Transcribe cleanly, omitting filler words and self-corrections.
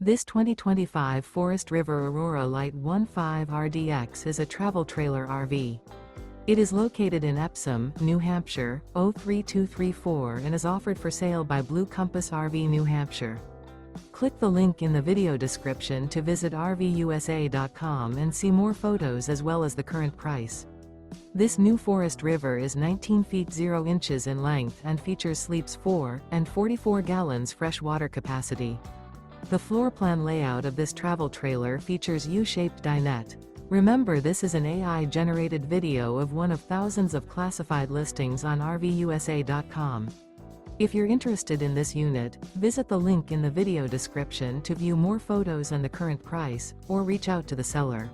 This 2025 Forest River Aurora Light 15 RDX is a travel trailer RV. It is located in Epsom, New Hampshire, 03234 and is offered for sale by Blue Compass RV New Hampshire. Click the link in the video description to visit RVUSA.com and see more photos as well as the current price. This new Forest River is 19 feet 0 inches in length and features sleeps 4 and 44 gallons fresh water capacity. The floor plan layout of this travel trailer features U-Shaped Dinette. Remember, this is an AI-generated video of one of thousands of classified listings on RVUSA.com. If you're interested in this unit, visit the link in the video description to view more photos and the current price, or reach out to the seller.